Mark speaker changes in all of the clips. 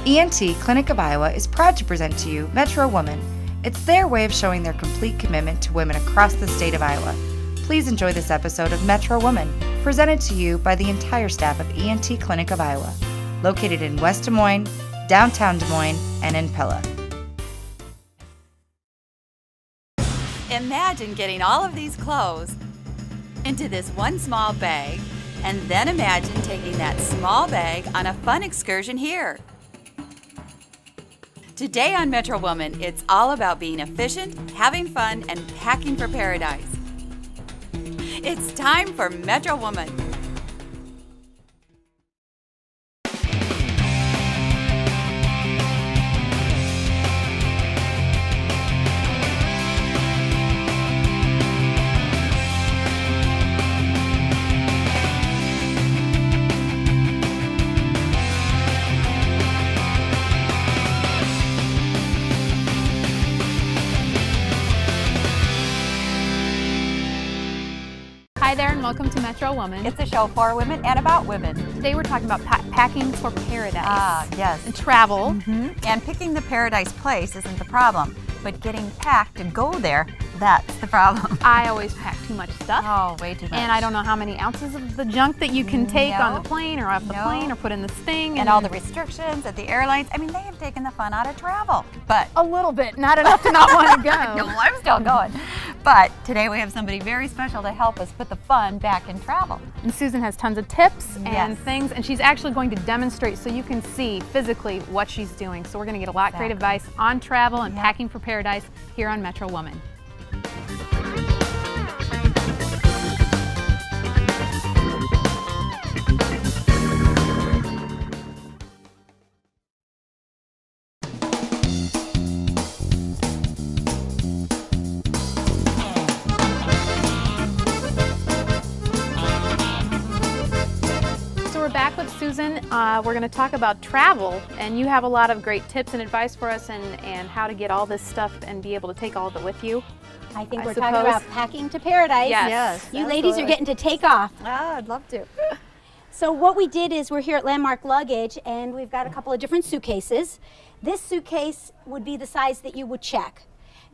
Speaker 1: ENT Clinic of Iowa is proud to present to you Metro Woman. It's their way of showing their complete commitment to women across the state of Iowa. Please enjoy this episode of Metro Woman, presented to you by the entire staff of ENT Clinic of Iowa, located in West Des Moines, downtown Des Moines, and in Pella.
Speaker 2: Imagine getting all of these clothes into this one small bag, and then imagine taking that small bag on a fun excursion here. Today on Metro Woman, it's all about being efficient, having fun, and packing for paradise. It's time for Metro Woman.
Speaker 3: Hi there and welcome to Metro Woman.
Speaker 2: It's a show for women and about women.
Speaker 3: Today we're talking about packing for paradise.
Speaker 2: Ah, yes.
Speaker 3: And travel.
Speaker 2: And picking the paradise place isn't the problem, but getting packed to go there, that's the problem.
Speaker 3: I always pack too much stuff.
Speaker 2: Oh, way too much.
Speaker 3: And I don't know how many ounces of the junk that you can take on the plane or off the plane or put in this thing.
Speaker 2: And all the restrictions at the airlines. I mean, they have taken the fun out of travel. But
Speaker 3: a little bit, not enough to not want to go.
Speaker 2: No, I'm still going. But today we have somebody very special to help us put the fun back in travel.
Speaker 3: And Susan has tons of tips and things, and she's actually going to demonstrate so you can see physically what she's doing. So we're going to get a lot of great advice on travel and packing for paradise here on Metro Woman. We're back with Susan. We're going to talk about travel, and you have a lot of great tips and advice for us and how to get all this stuff and be able to take all of it with you.
Speaker 4: I think we're talking about packing to paradise.
Speaker 3: Yes.
Speaker 4: You ladies are getting to take off.
Speaker 2: Ah, I'd love to.
Speaker 4: So what we did is we're here at Landmark Luggage, and we've got a couple of different suitcases. This suitcase would be the size that you would check.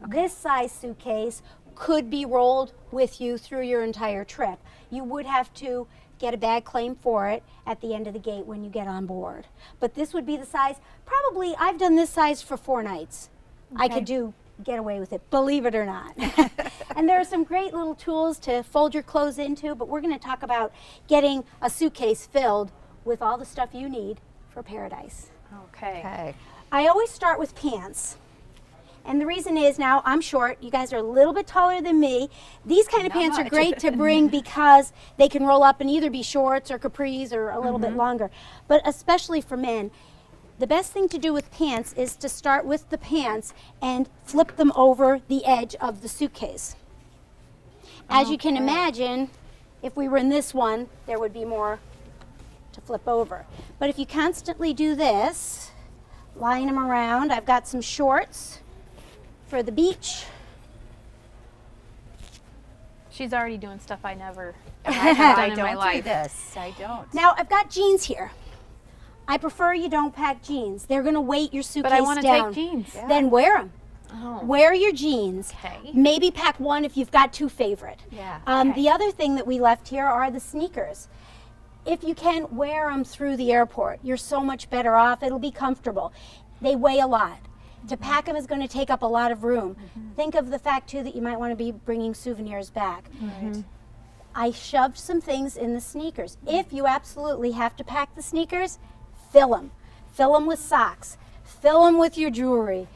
Speaker 4: This size suitcase could be rolled with you through your entire trip. You would have to get a bag claim for it at the end of the gate when you get on board. But this would be the size, probably I've done this size for 4 nights. I could get away with it, believe it or not. And there are some great little tools to fold your clothes into, but we're gonna talk about getting a suitcase filled with all the stuff you need for paradise.
Speaker 3: Okay.
Speaker 4: I always start with pants. And the reason is, now I'm short, you guys are a little bit taller than me. These kind of pants are great to bring because they can roll up and either be shorts or capris or a little bit longer. But especially for men, the best thing to do with pants is to start with the pants and flip them over the edge of the suitcase. As you can imagine, if we were in this one, there would be more to flip over. But if you constantly do this, line them around, I've got some shorts for the beach.
Speaker 3: She's already doing stuff I never
Speaker 2: I
Speaker 3: done in my
Speaker 2: don't
Speaker 3: life.
Speaker 2: do this. I don't.
Speaker 4: Now I've got jeans here. I prefer you don't pack jeans. They're going to weight your suitcase down.
Speaker 3: But I want to take jeans.
Speaker 4: Then wear them.
Speaker 3: Oh.
Speaker 4: Wear your jeans.
Speaker 3: Okay.
Speaker 4: Maybe pack one if you've got 2 favorite.
Speaker 2: Yeah.
Speaker 4: The other thing that we left here are the sneakers. If you can, wear them through the airport. You're so much better off. It'll be comfortable. They weigh a lot. To pack them is going to take up a lot of room. Think of the fact, too, that you might want to be bringing souvenirs back. I shoved some things in the sneakers. If you absolutely have to pack the sneakers, fill them. Fill them with socks. Fill them with your jewelry.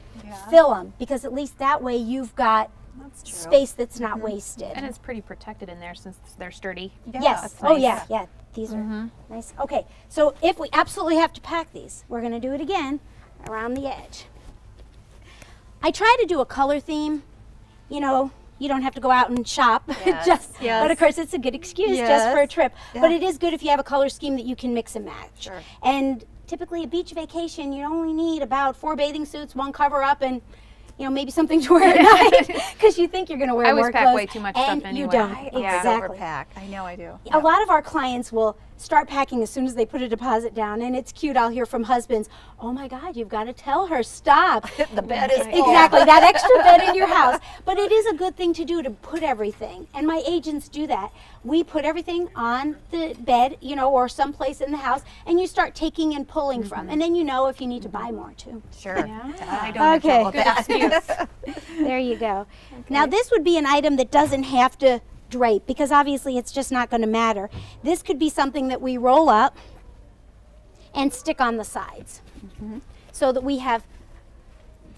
Speaker 4: Fill them, because at least that way you've got space that's not wasted.
Speaker 3: And it's pretty protected in there since they're sturdy.
Speaker 4: Yes.
Speaker 3: Nice.
Speaker 4: Oh, yeah. Yeah. These are nice. Okay. So if we absolutely have to pack these, we're going to do it again around the edge. I try to do a color theme. You know, you don't have to go out and shop. But of course it's a good excuse just for a trip. But it is good if you have a color scheme that you can mix and match. And typically a beach vacation, you only need about 4 bathing suits, 1 cover up, and you know, maybe something to wear at night because you think you're going to wear more clothes.
Speaker 3: I always pack way too much stuff anyway.
Speaker 4: You don't.
Speaker 2: I
Speaker 4: Exactly.
Speaker 2: overpack. I know I do.
Speaker 4: A lot of our clients will start packing as soon as they put a deposit down. And it's cute, I'll hear from husbands, oh my God, you've got to tell her, stop.
Speaker 2: The bed is full.
Speaker 4: Exactly, that extra bed in your house. But it is a good thing to do, to put everything. And my agents do that. We put everything on the bed, you know, or someplace in the house, and you start taking and pulling from. And then you know if you need to buy more too.
Speaker 2: Sure.
Speaker 4: Yeah.
Speaker 2: I don't know
Speaker 3: Good excuse.
Speaker 4: There you go. Now this would be an item that doesn't have to drape, because obviously it's just not going to matter. This could be something that we roll up and stick on the sides, so that we have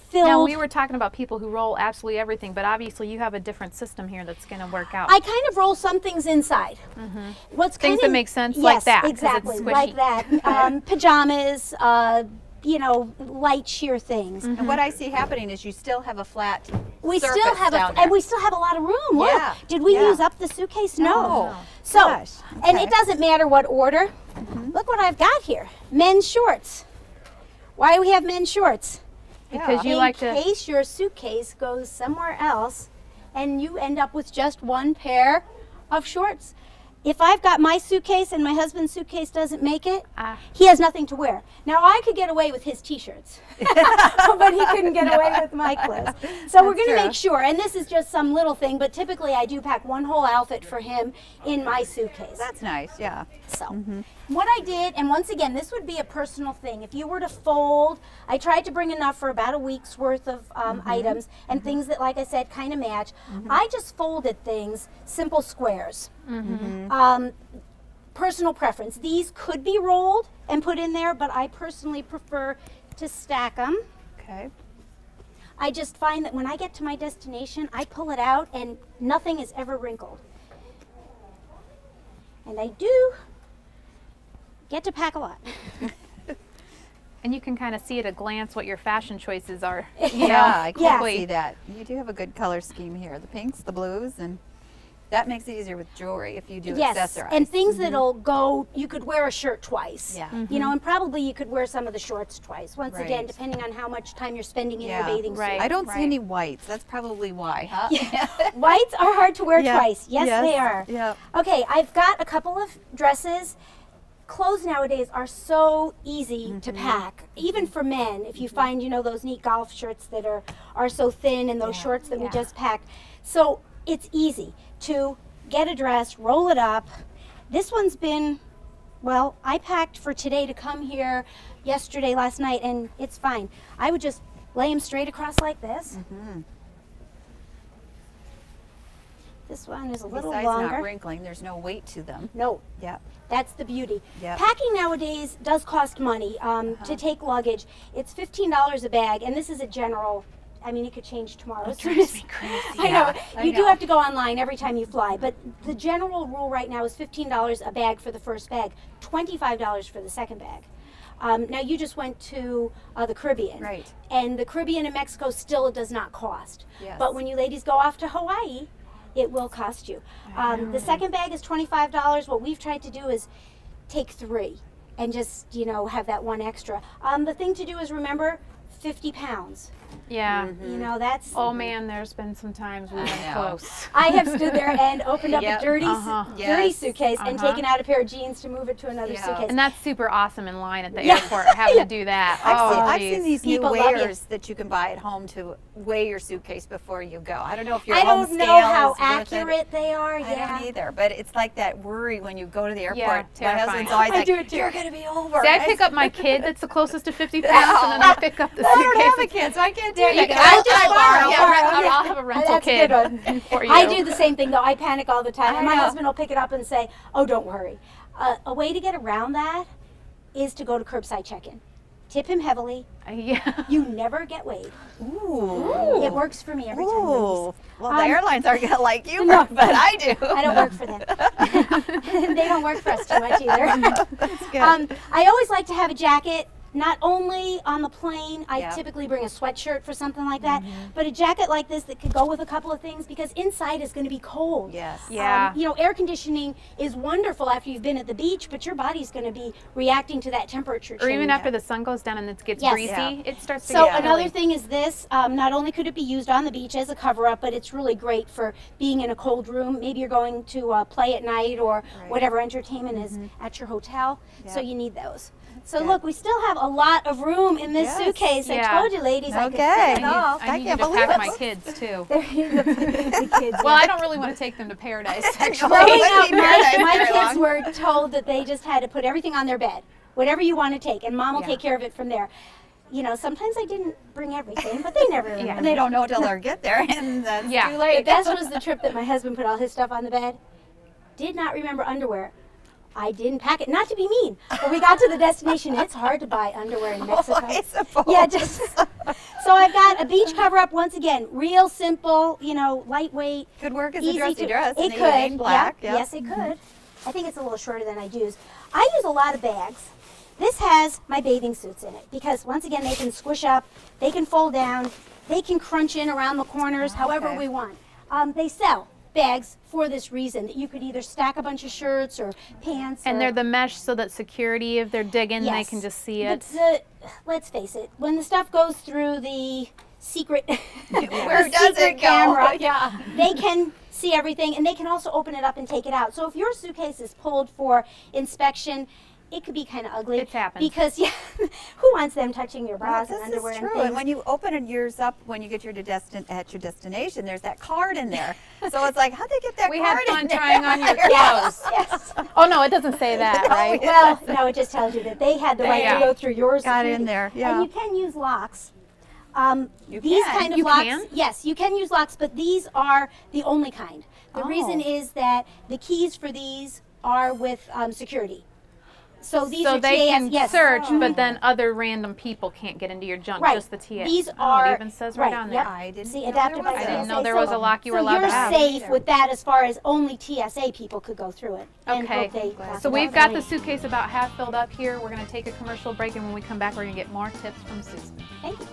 Speaker 4: filled.
Speaker 3: Now, we were talking about people who roll absolutely everything, but obviously you have a different system here that's going to work out.
Speaker 4: I kind of roll some things inside. What's
Speaker 3: Things
Speaker 4: kind
Speaker 3: that
Speaker 4: of,
Speaker 3: make sense,
Speaker 4: yes,
Speaker 3: like that, 'cause it's
Speaker 4: exactly,
Speaker 3: squishy.
Speaker 4: like that. Pajamas, you know, light sheer things.
Speaker 2: And what I see happening is you still have a flat
Speaker 4: We
Speaker 2: surface
Speaker 4: still have
Speaker 2: down
Speaker 4: and
Speaker 2: there.
Speaker 4: we still have a lot of room.
Speaker 2: Yeah,
Speaker 4: Look, did we
Speaker 2: yeah.
Speaker 4: use up the suitcase? No.
Speaker 2: No.
Speaker 4: So,
Speaker 2: Gosh,
Speaker 4: and
Speaker 2: okay.
Speaker 4: it doesn't matter what order. Look what I've got here. Men's shorts. Why do we have men's shorts?
Speaker 3: Because you
Speaker 4: In
Speaker 3: like to.
Speaker 4: case your suitcase goes somewhere else and you end up with just one pair of shorts. If I've got my suitcase and my husband's suitcase doesn't make it, he has nothing to wear. Now I could get away with his t-shirts, but he couldn't get away with my clothes. So we're going to make sure, and this is just some little thing, but typically I do pack one whole outfit for him in my suitcase.
Speaker 2: That's nice, yeah.
Speaker 4: So what I did, and once again, this would be a personal thing. If you were to fold, I tried to bring enough for about a week's worth of items and things that, like I said, kind of match. I just folded things, simple squares. Personal preference. These could be rolled and put in there, but I personally prefer to stack them.
Speaker 2: Okay.
Speaker 4: I just find that when I get to my destination, I pull it out and nothing is ever wrinkled. And I do get to pack a lot.
Speaker 3: And you can kind of see at a glance what your fashion choices are.
Speaker 2: Yeah, I can
Speaker 4: Yeah.
Speaker 2: see that. You do have a good color scheme here. The pinks, the blues, and that makes it easier with jewelry if you do
Speaker 4: Yes,
Speaker 2: accessorize.
Speaker 4: and things that'll go, you could wear a shirt twice.
Speaker 2: Yeah.
Speaker 4: You know, and probably you could wear some of the shorts twice. Once again,
Speaker 2: Right.
Speaker 4: depending on how much time you're spending in
Speaker 2: Yeah.
Speaker 4: your bathing
Speaker 3: Right.
Speaker 4: suit.
Speaker 2: I don't see
Speaker 3: Right.
Speaker 2: any whites. That's probably why, huh?
Speaker 4: Whites are hard to wear
Speaker 2: Yeah.
Speaker 4: twice. Yes,
Speaker 2: Yes.
Speaker 4: they are.
Speaker 2: Yep.
Speaker 4: Okay, I've got a couple of dresses. Clothes nowadays are so easy to pack, even for men. If you find, you know, those neat golf shirts that are so thin, and those shorts that we just packed. So it's easy to get a dress, roll it up. This one's been, well, I packed for today to come here yesterday, last night, and it's fine. I would just lay them straight across like this. This one is a little
Speaker 2: Besides
Speaker 4: longer.
Speaker 2: not wrinkling, there's no weight to them.
Speaker 4: No,
Speaker 2: Yeah.
Speaker 4: that's the beauty.
Speaker 2: Yep.
Speaker 4: Packing nowadays does cost money to take luggage. It's $15 a bag, and this is a general. I mean, it could change tomorrow. It
Speaker 3: drives me crazy.
Speaker 4: I know.
Speaker 2: I
Speaker 4: You do
Speaker 2: know.
Speaker 4: have to go online every time you fly, but the general rule right now is $15 a bag for the first bag, $25 for the second bag. Now you just went to the Caribbean,
Speaker 2: Right.
Speaker 4: And the Caribbean and Mexico still does not cost.
Speaker 2: Yes.
Speaker 4: But when you ladies go off to Hawaii, it will cost you. The second bag is $25. What we've tried to do is take 3 and just, you know, have that one extra. The thing to do is remember 50 pounds.
Speaker 3: Yeah.
Speaker 4: You know, that's.
Speaker 3: Oh man, there's been some times we've been
Speaker 2: know.
Speaker 3: close.
Speaker 4: I have stood there and opened up
Speaker 2: Yep.
Speaker 4: a dirty, dirty
Speaker 2: Yes.
Speaker 4: suitcase and taken out a pair of jeans to move it to another
Speaker 2: Yeah.
Speaker 4: suitcase.
Speaker 3: And that's super awesome in line at the
Speaker 4: Yeah.
Speaker 3: airport having to do that.
Speaker 2: I've
Speaker 3: geez.
Speaker 2: seen these
Speaker 4: People
Speaker 2: new
Speaker 4: love you.
Speaker 2: weighers that you can buy at home to weigh your suitcase before you go. I don't know if your
Speaker 4: I
Speaker 2: home
Speaker 4: don't know
Speaker 2: scale
Speaker 4: how
Speaker 2: is worth it.
Speaker 4: accurate they are.
Speaker 2: I
Speaker 4: Yeah.
Speaker 2: don't either, but it's like that worry when you go to the airport.
Speaker 3: Yeah,
Speaker 2: My
Speaker 3: terrifying.
Speaker 2: husband's always
Speaker 4: I
Speaker 2: like,
Speaker 4: do it too.
Speaker 2: "You're gonna be over."
Speaker 3: See, I pick up my kid that's the closest to 50 pounds, and then I pick up the
Speaker 2: I don't have a
Speaker 3: suitcase.
Speaker 2: kid, so I can't do
Speaker 4: There you
Speaker 2: that.
Speaker 4: go. I'll just borrow.
Speaker 3: I'll have a rental
Speaker 4: That's a
Speaker 3: kid
Speaker 4: good one.
Speaker 3: for you.
Speaker 4: I do the same thing though. I panic all the time. And my
Speaker 2: know.
Speaker 4: husband will pick it up and say, "Oh, don't worry." A way to get around that is to go to curbside check-in. Tip him heavily.
Speaker 3: Yeah.
Speaker 4: You never get weighed.
Speaker 2: Ooh.
Speaker 4: It works for me every time.
Speaker 2: Ooh.
Speaker 4: ladies.
Speaker 2: Well, the airlines aren't gonna like you,
Speaker 4: No.
Speaker 2: but I do.
Speaker 4: I don't work for them. They don't work for us too much either.
Speaker 2: That's good.
Speaker 4: I always like to have a jacket not only on the plane, I typically bring a sweatshirt for something like that, but a jacket like this that could go with a couple of things because inside is going to be cold.
Speaker 2: Yes.
Speaker 3: Yeah.
Speaker 4: You know, air conditioning is wonderful after you've been at the beach, but your body's going to be reacting to that temperature change.
Speaker 3: Or even after the sun goes down and it gets breezy, it starts to
Speaker 4: So
Speaker 3: get
Speaker 4: another
Speaker 3: chilly.
Speaker 4: thing is this, not only could it be used on the beach as a cover-up, but it's really great for being in a cold room. Maybe you're going to play at night or whatever entertainment is at your hotel, so you need those. So look, we still have a lot of room in this suitcase. I told you, ladies, I could fit it all.
Speaker 3: I need you to pack my kids too.
Speaker 4: The kids,
Speaker 3: Well, I don't really want to take them to Paradise, actually.
Speaker 4: Growing up, my kids were told that they just had to put everything on their bed, whatever you want to take, and Mom will take care of it from there. You know, sometimes I didn't bring everything, but they never remember.
Speaker 2: And they don't know till they get there, and that's too late.
Speaker 4: The best was the trip that my husband put all his stuff on the bed. Did not remember underwear. I didn't pack it, not to be mean, but we got to the destination. It's hard to buy underwear in Mexico.
Speaker 2: I suppose.
Speaker 4: Yeah, just so I've got a beach cover-up once again, real simple, you know, lightweight.
Speaker 2: Could work as
Speaker 4: easy
Speaker 2: a dressy
Speaker 4: to,
Speaker 2: dress.
Speaker 4: It
Speaker 2: in
Speaker 4: could.
Speaker 2: evening, black.
Speaker 4: Yeah, yes, it could. I think it's a little shorter than I'd use. I use a lot of bags. This has my bathing suits in it because once again they can squish up, they can fold down, they can crunch in around the corners, however we want. They sell bags for this reason, that you could either stack a bunch of shirts or pants.
Speaker 3: And
Speaker 4: or,
Speaker 3: they're the mesh so that security, if they're digging, they can just see it.
Speaker 4: Let's face it, when the stuff goes through the secret,
Speaker 2: Where does it go?
Speaker 4: camera, they can see everything, and they can also open it up and take it out. So if your suitcase is pulled for inspection, it could be kind of ugly.
Speaker 3: It's happened.
Speaker 4: Because, who wants them touching your bras and
Speaker 2: This
Speaker 4: underwear
Speaker 2: is
Speaker 4: and
Speaker 2: true.
Speaker 4: things?
Speaker 2: And when you open yours up, when you get your at your destination, there's that card in there. So it's like, how'd they get that
Speaker 3: We
Speaker 2: card
Speaker 3: had fun
Speaker 2: in there?
Speaker 3: trying on your
Speaker 4: Yes,
Speaker 3: clothes.
Speaker 4: yes.
Speaker 3: Oh, no, it doesn't say that, right?
Speaker 4: Well, no, it just tells you that they had the right to go through yours.
Speaker 2: Got in there,
Speaker 4: And you can use locks. These
Speaker 2: can.
Speaker 4: kind of
Speaker 3: You
Speaker 4: locks,
Speaker 3: can?
Speaker 4: yes, you can use locks, but these are the only kind. The reason is that the keys for these are with security. So these
Speaker 3: So
Speaker 4: are
Speaker 3: they
Speaker 4: TAS,
Speaker 3: can search, but then other random people can't get into your junk, just the TAS.
Speaker 4: These
Speaker 3: Oh,
Speaker 4: are
Speaker 3: it even says right on there.
Speaker 4: Yep.
Speaker 2: I didn't
Speaker 4: See,
Speaker 2: know
Speaker 4: adapted
Speaker 2: there
Speaker 4: by
Speaker 2: was
Speaker 3: I didn't
Speaker 4: TSA.
Speaker 3: know there was a lock you were allowed to have.
Speaker 4: So you're safe with that as far as only TSA people could go through it. And
Speaker 3: Okay,
Speaker 4: hope they pass
Speaker 3: so
Speaker 4: it
Speaker 3: we've
Speaker 4: out.
Speaker 3: got the suitcase about half filled up here. We're going to take a commercial break, and when we come back, we're going to get more tips from Susan.
Speaker 4: Thank you.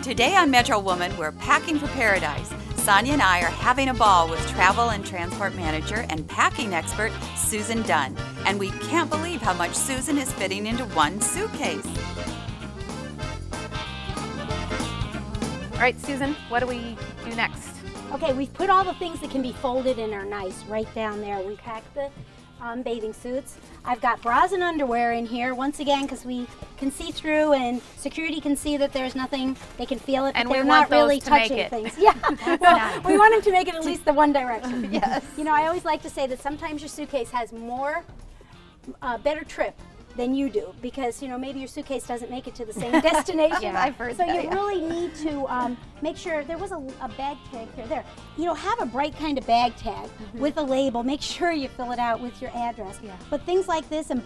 Speaker 2: Today on Metro Woman, we're packing for paradise. Sonia and I are having a ball with travel and transport manager and packing expert Susan Dunn. And we can't believe how much Susan is fitting into one suitcase.
Speaker 3: All right, Susan, what do we do next?
Speaker 4: Okay, we've put all the things that can be folded and are nice right down there. We packed the bathing suits. I've got bras and underwear in here, once again, because we can see through and security can see that there's nothing, they can feel it,
Speaker 3: And
Speaker 4: but
Speaker 3: we
Speaker 4: they're
Speaker 3: want
Speaker 4: not really
Speaker 3: those to make
Speaker 4: touching
Speaker 3: it.
Speaker 4: things. Yeah, well, we want them to make it at least the one direction.
Speaker 2: Yes.
Speaker 4: You know, I always like to say that sometimes your suitcase has more, better trip than you do, because you know maybe your suitcase doesn't make it to the same destination.
Speaker 2: I've heard
Speaker 4: so
Speaker 2: that,
Speaker 4: you really need to make sure there was a bag tag here. There, you know, have a bright kind of bag tag with a label. Make sure you fill it out with your address. But things like this and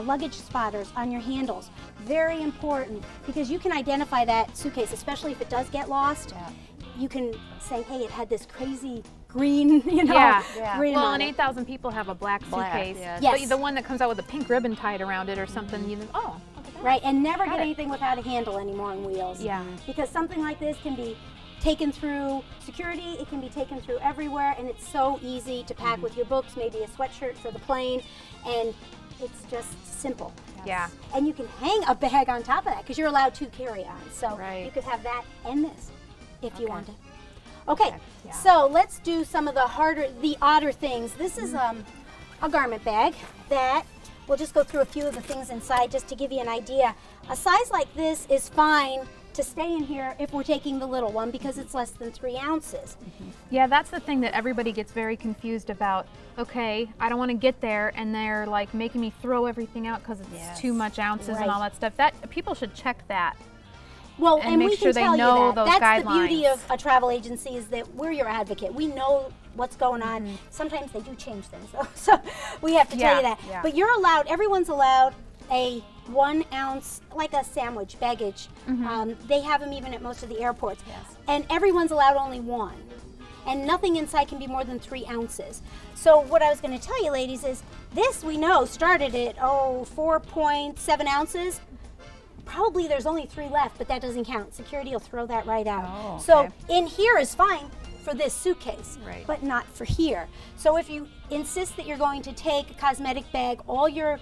Speaker 4: luggage spotters on your handles, very important, because you can identify that suitcase, especially if it does get lost. You can say, hey, it had this crazy green, you know, green
Speaker 3: Well,
Speaker 4: on
Speaker 3: and
Speaker 4: it.
Speaker 3: 8,000 people have a black suitcase.
Speaker 2: yes.
Speaker 4: Yes.
Speaker 3: But the one that comes out with a pink ribbon tied around it or something, you think, oh, look at that.
Speaker 4: Right, and never get
Speaker 3: it.
Speaker 4: anything without a handle anymore on wheels.
Speaker 3: Yeah.
Speaker 4: Because something like this can be taken through security, it can be taken through everywhere, and it's so easy to pack with your books, maybe a sweatshirt for the plane, and it's just simple.
Speaker 3: Yeah.
Speaker 4: And you can hang a bag on top of that, because you're allowed 2 carry-ons. So
Speaker 3: Right.
Speaker 4: you could have that and this, if you wanted. Okay, so let's do some of the odder things. This is a garment bag that we'll just go through a few of the things inside just to give you an idea. A size like this is fine to stay in here if we're taking the little one because it's less than 3 ounces.
Speaker 3: Yeah, that's the thing that everybody gets very confused about. Okay, I don't want to get there, and they're like making me throw everything out because it's too much ounces and all that stuff. That people should check that.
Speaker 4: Well,
Speaker 3: And
Speaker 4: and
Speaker 3: make
Speaker 4: we
Speaker 3: sure
Speaker 4: can
Speaker 3: they
Speaker 4: tell
Speaker 3: know
Speaker 4: you that.
Speaker 3: those
Speaker 4: That's the beauty
Speaker 3: guidelines.
Speaker 4: of a travel agency is that we're your advocate. We know what's going on. Sometimes they do change things, though, so we have to tell you that. But you're allowed, everyone's allowed a 1 ounce, like a sandwich, baggage. They have them even at most of the airports. And everyone's allowed only 1. And nothing inside can be more than 3 ounces. So what I was going to tell you, ladies, is this we know started at 4.7 ounces. Probably there's only 3 left, but that doesn't count. Security will throw that right out.
Speaker 2: Oh, okay.
Speaker 4: So in here is fine for this suitcase,
Speaker 2: Right.
Speaker 4: but not for here. So if you insist that you're going to take a cosmetic bag, all your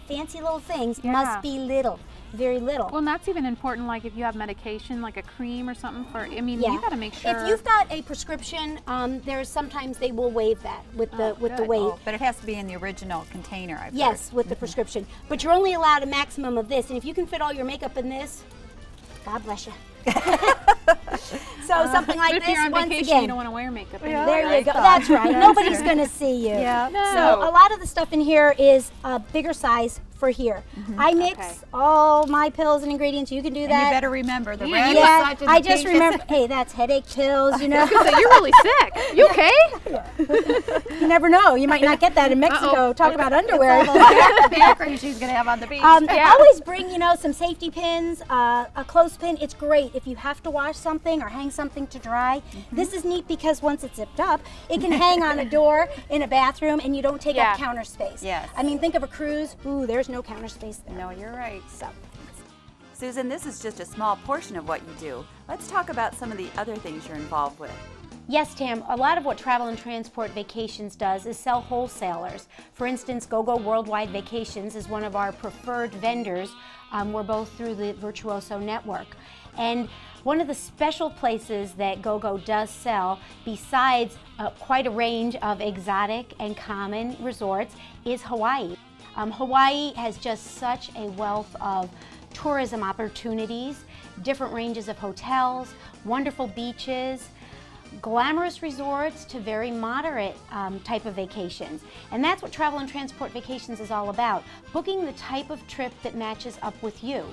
Speaker 4: fancy little things must be little. Very little.
Speaker 3: Well, and that's even important, like if you have medication, like a cream or something for, I mean, you got to make sure.
Speaker 4: If you've got a prescription, there's sometimes they will waive that with the weight.
Speaker 2: Oh, but it has to be in the original container, I've
Speaker 4: Yes,
Speaker 2: heard.
Speaker 4: with the prescription. But you're only allowed a maximum of this, and if you can fit all your makeup in this, God bless you. So something like
Speaker 3: but if
Speaker 4: this,
Speaker 3: you're on
Speaker 4: once
Speaker 3: vacation,
Speaker 4: again.
Speaker 3: you don't want to wear makeup.
Speaker 4: There you go. That's right. Nobody's going to see you.
Speaker 2: Yeah.
Speaker 4: So a lot of the stuff in here is a bigger size for here. I mix all my pills and ingredients. You can do that.
Speaker 2: And you better remember the red.
Speaker 4: Yeah, I just remember, hey, that's headache pills, you know.
Speaker 3: So you're really sick. You okay?
Speaker 4: You never know. You might not get that in Mexico. Talk about underwear.
Speaker 2: Background she's going to have on the beach.
Speaker 4: Always bring, some safety pins, a clothespin. It's great if you have to wash something or hang something to dry. This is neat because once it's zipped up, it can hang on a door in a bathroom and you don't take up counter space.
Speaker 2: Yes.
Speaker 4: I mean, think of a cruise. Ooh, there's no counter space there.
Speaker 2: No, you're right.
Speaker 4: So.
Speaker 2: Susan, this is just a small portion of what you do. Let's talk about some of the other things you're involved with.
Speaker 4: Yes, Tam, a lot of what Travel and Transport Vacations does is sell wholesalers. For instance, GoGo Worldwide Vacations is one of our preferred vendors. We're both through the Virtuoso network. And one of the special places that GoGo does sell, besides quite a range of exotic and common resorts, is Hawaii. Hawaii has just such a wealth of tourism opportunities, different ranges of hotels, wonderful beaches, glamorous resorts to very moderate type of vacations. And that's what Travel and Transport Vacations is all about, booking the type of trip that matches up with you.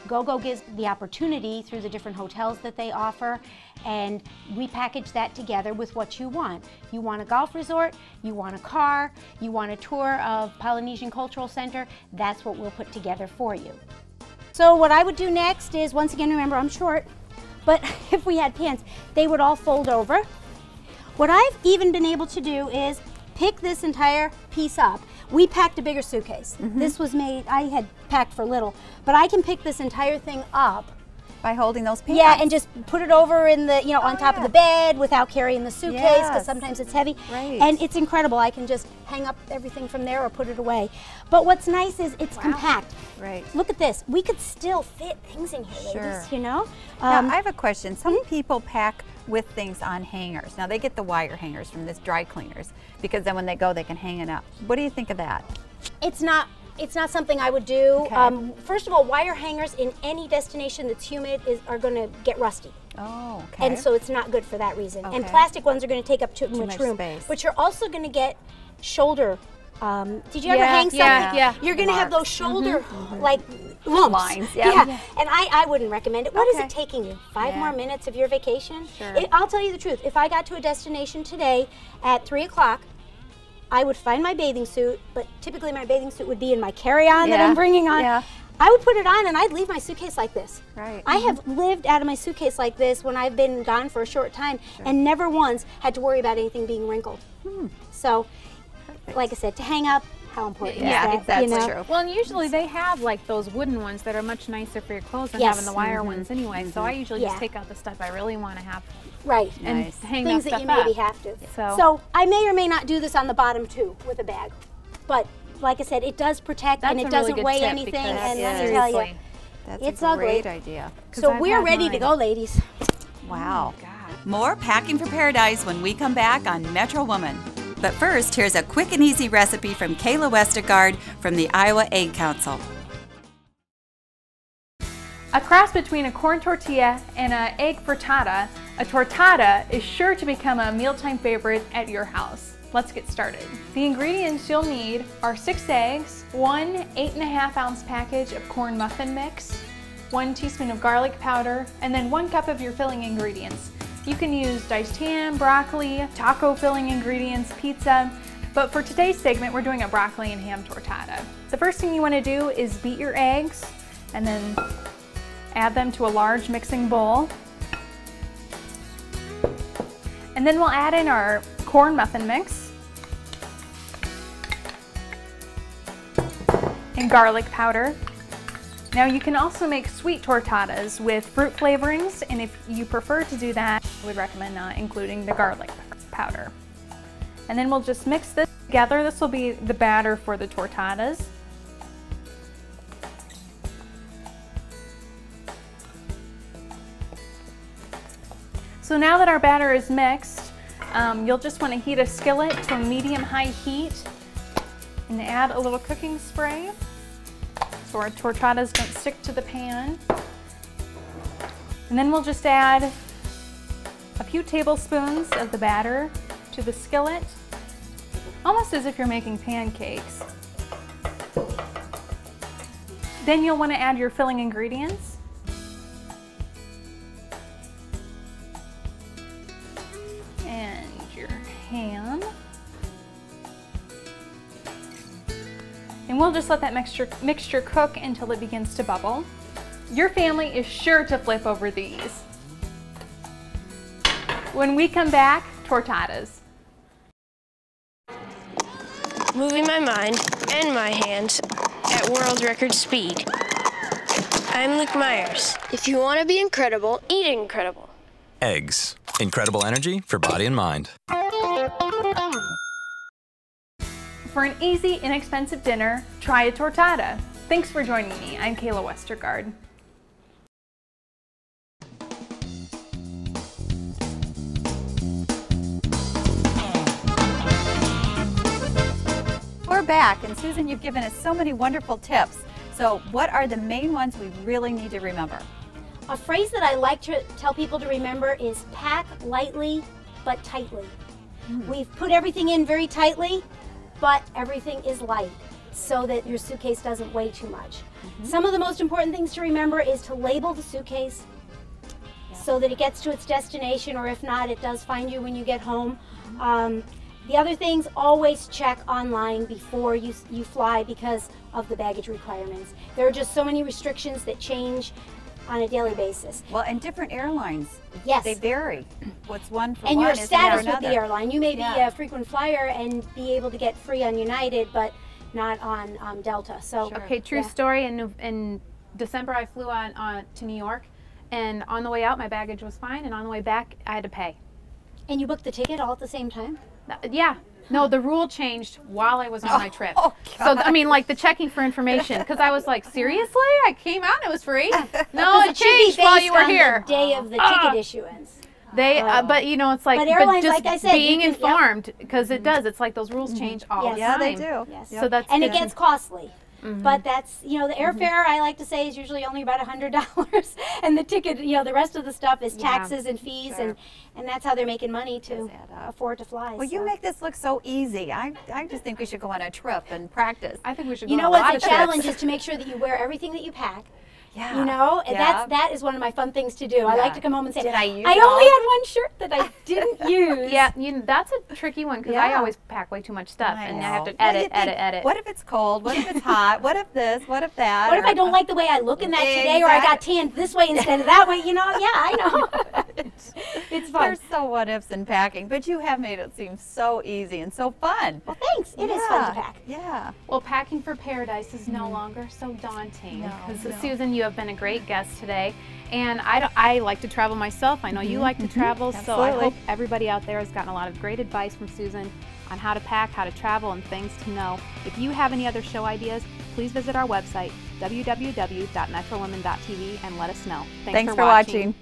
Speaker 4: GoGo gives the opportunity through the different hotels that they offer, and we package that together with what you want. You want a golf resort, you want a car, you want a tour of Polynesian Cultural Center, that's what we'll put together for you. So what I would do next is, once again, remember I'm short, but if we had pants, they would all fold over. What I've even been able to do is pick this entire piece up. We packed a bigger suitcase. This was made, I had packed for little, but I can pick this entire thing up.
Speaker 2: By holding those pants?
Speaker 4: Yeah, and just put it over in the, on top of the bed without carrying the suitcase, because sometimes it's heavy.
Speaker 2: Right.
Speaker 4: And it's incredible. I can just hang up everything from there or put it away. But what's nice is it's compact.
Speaker 2: Right.
Speaker 4: Look at this. We could still fit things in here, ladies,
Speaker 2: Now, I have a question. Some people pack with things on hangers. Now, they get the wire hangers from this dry cleaners, because then when they go, they can hang it up. What do you think of that?
Speaker 4: It's not something I would do.
Speaker 2: Okay.
Speaker 4: First of all, wire hangers in any destination that's humid are going to get rusty.
Speaker 2: Oh, okay.
Speaker 4: And so it's not good for that reason. And
Speaker 2: Okay.
Speaker 4: plastic ones are going to take up too much room.
Speaker 2: space.
Speaker 4: But you're also going to get shoulder. Did you ever hang something?
Speaker 3: Yeah.
Speaker 4: You're going to have those shoulder like lumps.
Speaker 2: Lines, yeah.
Speaker 4: And I wouldn't recommend it. What is
Speaker 2: Okay.
Speaker 4: it taking you? 5 more minutes of your vacation?
Speaker 2: Sure.
Speaker 4: I'll tell you the truth. If I got to a destination today at 3 o'clock, I would find my bathing suit, but typically my bathing suit would be in my carry-on that I'm bringing on.
Speaker 2: Yeah.
Speaker 4: I would put it on and I'd leave my suitcase like this.
Speaker 2: Right.
Speaker 4: I have lived out of my suitcase like this when I've been gone for a short time and never once had to worry about anything being wrinkled. So, like I said, to hang up, how important
Speaker 2: Yeah,
Speaker 4: is that?
Speaker 2: that's true.
Speaker 3: Well, and usually they have like those wooden ones that are much nicer for your clothes than
Speaker 4: Yes.
Speaker 3: having the wire ones anyway. So I usually just take out the stuff I really want to have
Speaker 4: Right.
Speaker 3: and
Speaker 2: Nice.
Speaker 3: hang
Speaker 4: Things
Speaker 3: that
Speaker 4: that
Speaker 3: stuff
Speaker 4: you maybe
Speaker 3: up.
Speaker 4: have to.
Speaker 3: So-
Speaker 4: I may or may not do this on the bottom too with a bag. But like I said, it does protect and
Speaker 3: That's
Speaker 4: it
Speaker 3: a really
Speaker 4: doesn't
Speaker 3: good
Speaker 4: weigh
Speaker 3: tip
Speaker 4: anything.
Speaker 3: because
Speaker 4: And let me tell you,
Speaker 3: seriously.
Speaker 2: That's
Speaker 4: it's
Speaker 2: a
Speaker 4: ugly.
Speaker 2: great idea.
Speaker 4: So
Speaker 3: I've
Speaker 4: we're
Speaker 3: had
Speaker 4: ready to
Speaker 3: mine.
Speaker 4: go, ladies.
Speaker 2: Wow. More Packing for Paradise when we come back on Metro Woman. But first, here's a quick and easy recipe from Kayla Westergaard from the Iowa Egg Council.
Speaker 3: A cross between a corn tortilla and an egg frittata, a tortada is sure to become a mealtime favorite at your house. Let's get started. The ingredients you'll need are 6 eggs, 1 8.5-ounce package of corn muffin mix, 1 teaspoon of garlic powder, and then 1 cup of your filling ingredients. You can use diced ham, broccoli, taco filling ingredients, pizza. But for today's segment, we're doing a broccoli and ham tortada. The first thing you want to do is beat your eggs and then add them to a large mixing bowl. And then we'll add in our corn muffin mix and garlic powder. Now you can also make sweet tortadas with fruit flavorings, and if you prefer to do that, I would recommend not including the garlic powder. And then we'll just mix this together. This will be the batter for the tortadas. So now that our batter is mixed, you'll just want to heat a skillet to a medium-high heat and add a little cooking spray so our tortadas don't stick to the pan. And then we'll just add a few tablespoons of the batter to the skillet, almost as if you're making pancakes. Then you'll want to add your filling ingredients. And your ham. And we'll just let that mixture cook until it begins to bubble. Your family is sure to flip over these. When we come back, tortadas.
Speaker 5: Moving my mind and my hands at world record speed. I'm Luke Myers. If you want to be incredible, eat incredible.
Speaker 6: Eggs. Incredible energy for body and mind.
Speaker 3: For an easy, inexpensive dinner, try a tortada. Thanks for joining me. I'm Kayla Westergaard.
Speaker 2: We're back, and Susan, you've given us so many wonderful tips. So what are the main ones we really need to remember?
Speaker 4: A phrase that I like to tell people to remember is pack lightly but tightly. We've put everything in very tightly, but everything is light so that your suitcase doesn't weigh too much. Some of the most important things to remember is to label the suitcase so that it gets to its destination, or if not, it does find you when you get home. The other things, always check online before you fly because of the baggage requirements. There are just so many restrictions that change on a daily basis.
Speaker 2: Well, and different airlines,
Speaker 4: Yes.
Speaker 2: they vary. What's one for
Speaker 4: And
Speaker 2: one
Speaker 4: your
Speaker 2: isn't
Speaker 4: status
Speaker 2: for
Speaker 4: with the
Speaker 2: another.
Speaker 4: airline. You may be
Speaker 2: Yeah.
Speaker 4: a frequent flyer and be able to get free on United, but not on Delta. So,
Speaker 7: Okay, true
Speaker 4: yeah.
Speaker 7: story. In December, I flew on to New York, and on the way out, my baggage was fine, and on the way back, I had to pay.
Speaker 4: And you booked the ticket all at the same time?
Speaker 7: Yeah. No, the rule changed while I was on my trip.
Speaker 2: Oh,
Speaker 7: So, I mean, like the checking for information, because I was like, seriously? I came out and it was free? No, it
Speaker 4: It should be
Speaker 7: changed while
Speaker 4: based
Speaker 7: you were
Speaker 4: on
Speaker 7: here.
Speaker 4: the day of the ticket issuance.
Speaker 7: They, but you know, it's like,
Speaker 4: But airlines,
Speaker 7: just
Speaker 4: like I said,
Speaker 7: being
Speaker 4: you can- yep.
Speaker 7: informed, because it does. It's like those rules change all
Speaker 4: Yes.
Speaker 7: the
Speaker 2: Yeah,
Speaker 7: time.
Speaker 2: they do.
Speaker 4: Yes.
Speaker 7: So that's
Speaker 4: And it
Speaker 7: good.
Speaker 4: gets costly. But that's, you know, the airfare, I like to say, is usually only about $100. And the ticket, you know, the rest of the stuff is taxes and fees. And that's how they're making money to
Speaker 2: add up.
Speaker 4: afford to fly.
Speaker 2: Well, you
Speaker 4: so.
Speaker 2: make this look so easy. I just think we should go on a trip and practice.
Speaker 7: I think we should
Speaker 4: You
Speaker 7: go
Speaker 4: know
Speaker 7: on a lot
Speaker 4: what?
Speaker 7: of
Speaker 4: The
Speaker 7: trips.
Speaker 4: challenge is to make sure that you wear everything that you pack.
Speaker 2: Yeah.
Speaker 4: You know, and
Speaker 2: Yeah.
Speaker 4: that is one of my fun things to do. I like to come home and say,
Speaker 2: Did I use
Speaker 4: I
Speaker 2: it all?"
Speaker 4: only had one shirt that I didn't use.
Speaker 7: Yeah, that's a tricky one because I
Speaker 2: Yeah.
Speaker 7: always pack way too much stuff, and I have to
Speaker 2: know. What do you
Speaker 7: edit.
Speaker 2: think? What if it's cold? What if it's hot? What if this? What if that?
Speaker 4: What if
Speaker 2: Or-
Speaker 4: I don't like the way I look in that today, or I got tanned this way instead of that way? You know, yeah, I know. It's fun.
Speaker 2: There's so what ifs in packing, but you have made it seem so easy and so fun.
Speaker 4: Well, thanks. It is fun to pack.
Speaker 2: Yeah.
Speaker 7: Well, packing for paradise is no longer so daunting.
Speaker 2: No,
Speaker 7: Because
Speaker 2: no.
Speaker 7: Susan, you have been a great guest today, and I like to travel myself. I know you like to travel, so I
Speaker 2: Absolutely.
Speaker 7: hope everybody out there has gotten a lot of great advice from Susan on how to pack, how to travel, and things to know. If you have any other show ideas, please visit our website, www.metrowoman.tv, and let us know.
Speaker 2: Thanks for watching.